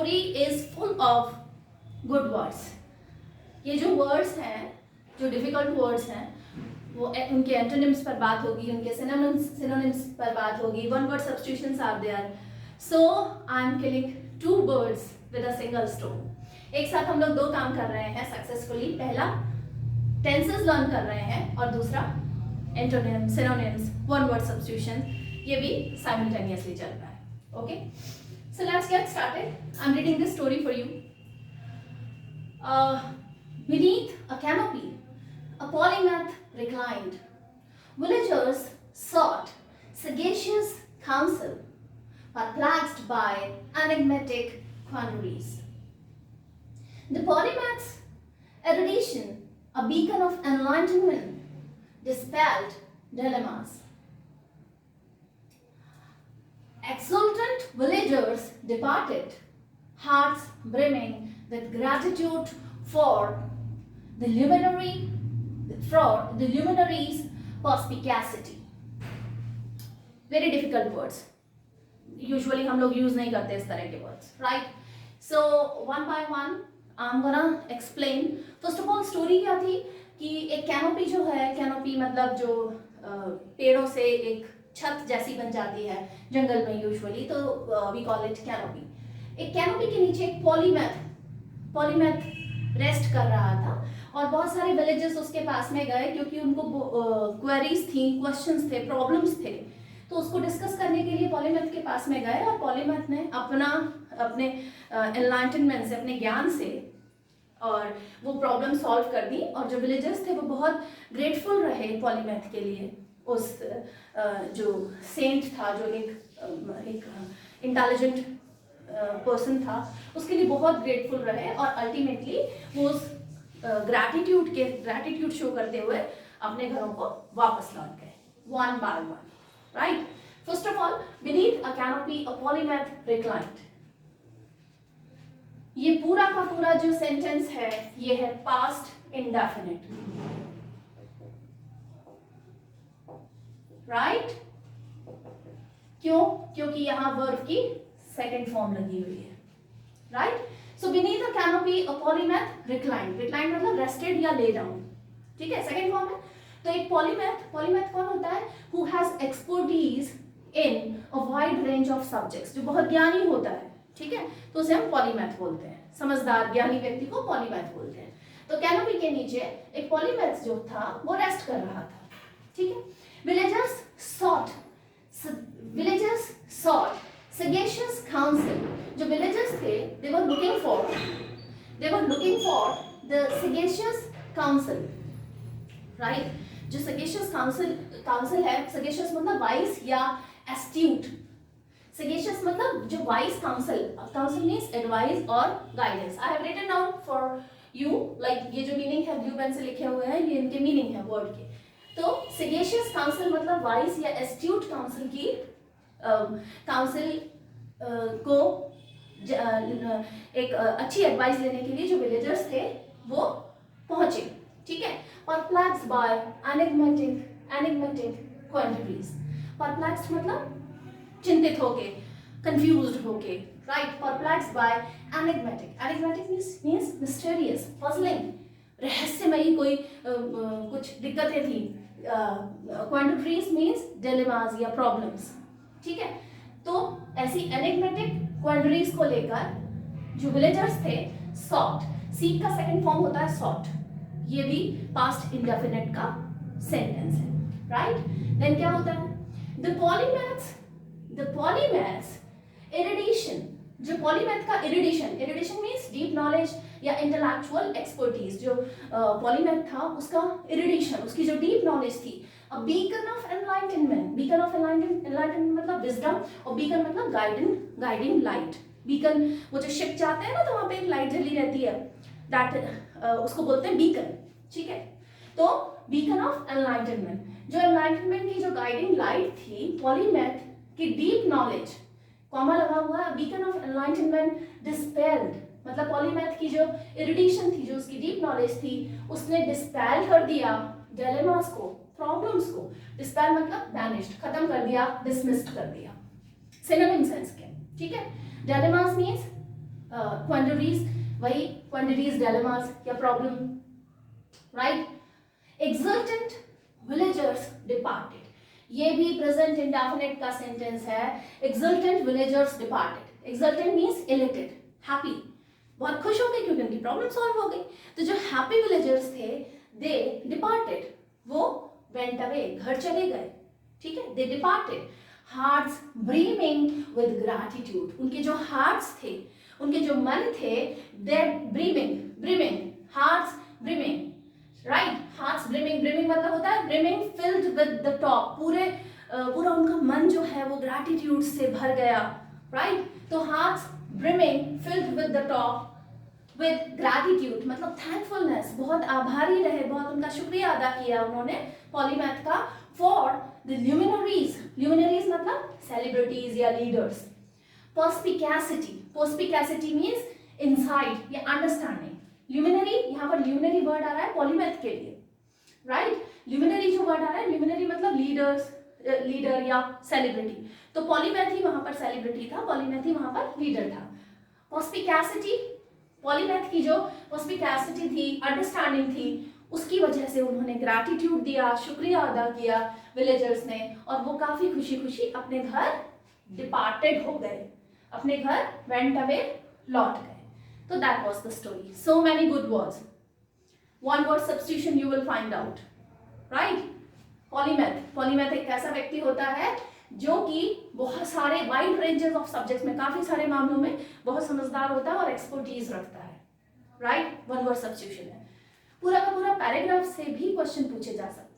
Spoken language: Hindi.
story is full of good words. ये जो words हैं, जो difficult words हैं, वो उनके antonyms पर बात होगी, उनके synonyms पर बात होगी. One word substitutions are there. So I am killing two birds with a single stone. एक साथ हम लोग दो काम कर रहे हैं successfully. पहला tenses learn कर रहे हैं और दूसरा antonyms, synonyms, one word substitution ये भी simultaneously चल रहा है. Okay, so let's get started. I'm reading this story for you. Beneath a canopy, a polymath reclined. Villagers sought sagacious counsel, perplexed by enigmatic quandaries. The polymath's erudition, a beacon of enlightenment, dispelled dilemmas. Exultant villagers departed, hearts brimming with gratitude for the luminary's perspicacity. Very difficult words. Usually हम लोग use नहीं करते इस तरह के words, right? So one by one I'm gonna explain. First of all story क्या थी कि एक canopy जो है, canopy मतलब जो पेड़ों से एक छत जैसी बन जाती है जंगल में यूजुअली, तो वी कॉल इट कैनोपी. एक कैनोपी के नीचे एक पॉलीमैथ रेस्ट कर रहा था और बहुत सारे विलेजर्स उसके पास में गए क्योंकि उनको क्वेरीज थी, क्वेश्चंस थे, प्रॉब्लम्स थे. तो उसको डिस्कस करने के लिए पॉलीमैथ के पास में गए और पॉलीमैथ ने अपने एनलाइटनमेंट से, अपने ज्ञान से और वो प्रॉब्लम सॉल्व कर दी. और जो विलेजर्स थे वो बहुत ग्रेटफुल रहे पॉलीमैथ के लिए. उस जो सेंट था, जो एक इंटेलिजेंट पर्सन था, उसके लिए बहुत ग्रेटफुल रहे और अल्टीमेटली वो उस ग्रैटिट्यूड शो करते हुए अपने घरों को वापस लौट गए, one by one, right. First of all, beneath a canopy a polymath reclined. ये पूरा का पूरा जो सेंटेंस है ये है पास्ट इंडेफिनिट, राइट. क्यों? क्योंकि यहाँ वर्ब की सेकंड फॉर्म लगी हुई है, right. So beneath a canopy a polymath reclined. Reclined मतलब रेस्टेड या ले डाउन, ठीक है, सेकंड फॉर्म है. तो एक पॉलीमैथ कौन होता है? Who has expertise in a wide range of subjects, जो बहुत ज्ञानी होता है, ठीक है, तो उसे हम पॉलीमैथ बोलते हैं. समझदार ज्ञानी व्यक्ति को पॉलीमैथ बोलते हैं. तो कैनोपी के नीचे एक पॉलीमैथ जो था वो रेस्ट कर रहा था, ठीक है. Villagers sought sagacious counsel. जो villagers थे, they were looking for the sagacious counsel, right? जो sagacious counsel है, sagacious मतलब wise या astute. Sagacious मतलब जो wise counsel means advice और guidance. I have written down for you, like ये जो meaning है blue pen से लिखे हुए हैं, ये इनके meaning है word के. तो sagacious counsel मतलब वाइस या एस्ट्यूट काउंसिल की काउंसिल को एक अच्छी एडवाइस लेने के लिए जो विलेजर्स थे वो पहुंचे, ठीक है. Perplexed by enigmatic quantities. Perplexed मतलब चिंतित होके, कंफ्यूज्ड होके, right. Perplexed by enigmatic means mysterious, puzzling, रहस्यमयी कोई कुछ दिक्कतें थी. क्वांटिटीज मींस डिलेमास या प्रॉब्लम्स, ठीक है. तो ऐसी एनिग्मेटिक क्वांटिटीज को लेकर जो विलेजर्स थे सॉट, सीक का सेकंड फॉर्म होता है सॉट, ये भी पास्ट इंडेफिनिट का सेंटेंस है, राइट. देन क्या होता है? द पॉलीमैथ्स एरुडिशन. जो पॉलीमैथ का एरुडिशन मींस डीप नॉलेज या इंटेलेक्चुअल एक्सपर्टीज. जो पॉलीमैथ था उसका एरुडिशन, उसकी जो डीप नॉलेज थी. अ बीकन ऑफ एनलाइटनमेंट मतलब विजडम और बीकन मतलब गाइडिंग लाइट. बीकन वो जो शिप जाते हैं ना तो वहां पे एक लाइट जली रहती है, दैट उसको बोलते हैं बीकन, ठीक है. तो बीकन ऑफ एनलाइटनमेंट, जो एनलाइटनमेंट की जो गाइडिंग लाइट थी, पॉलीमैथ की डीप नॉलेज, कॉमा लगा हुआ है, बीकन ऑफ एनलाइटनमेंट डिस्पेल्ड मतलब पॉलीमैथ की जो इरिटेशन थी, जो उसकी डीप नॉलेज थी, उसने डिस्पेल कर दिया डिलेमास को, प्रॉब्लम्स को. डिस्पेल मतलब वैनिश्ड, खत्म कर दिया, डिसमिस्ड कर दिया, सिनोनिम सेंस के, ठीक है. डिलेमास मींस quandaries, वही quandaries dilemmas या problem, right? Exultant villagers departed. ये भी present indefinite का sentence है. Exultant villagers departed. Exultant means elated, happy. बहुत खुश हो गए क्योंकि उनकी प्रॉब्लम सॉल्व हो गई. तो जो हैप्पी विलेजर्स थे, दे डिपार्टेड, वो वेंट अवे, घर चले गए. ठीक है, दे डिपार्टेड. हार्ट्स ब्रीमिंग विद ग्रैटिट्यूड, उनके जो हार्ट्स थे, उनके जो मन थे, दे ब्रीमिंग, हार्ट्स ब्रीमिंग, राइट. हार्ट्स ब्रिमिंग मतलब होता है brimming filled with the top, पूरा उनका मन जो है वो ग्रैटिट्यूड से भर गया, राइट. तो hearts brimming filled with the top with gratitude मतलब थैंकफुलनेस, बहुत आभारी रहे, बहुत उनका शुक्रिया अदा किया उन्होंने पॉलीमैथ का. फॉर द ल्यूमिनरीज मतलब सेलिब्रिटीज या लीडर्स. पर्स्पिकैसिटी मीन्स इनसाइट या अंडरस्टैंडिंग. ल्यूमिनरी, यहाँ पर ल्यूमिनरी वर्ड आ रहा है पॉलीमैथ के लिए, राइट. ल्यूमिनरी जो वर्ड आ रहा है, ल्यूमिनरी मतलब लीडर या सेलिब्रिटी. तो पॉलीमैथ ही वहां पर सेलिब्रिटी था, पॉलीमैथ ही वहां पर लीडर था. पर्स्पिकैसिटी, पॉलीमैथ की जो पर्स्पिकैसिटी थी, अंडरस्टैंडिंग थी, उसकी वजह से उन्होंने ग्रैटिट्यूड दिया, शुक्रिया अदा किया विलेजर्स ने, और वो काफी खुशी खुशी अपने घर डिपार्टेड हो गए, अपने घर वेंट अवे, लौट गए. So that was the story. So many good words. One word substitution you will find out, right? Polymath एक ऐसा व्यक्ति होता है जो कि बहुत सारे वाइड रेंजेस ऑफ सब्जेक्ट्स में, काफी सारे मामलों में बहुत समझदार होता है और एक्सपर्टीज रखता है, राइट. वन वर्ड सब्स्टिट्यूशन है. पूरा का पूरा पैराग्राफ से भी क्वेश्चन पूछे जा सकते हैं.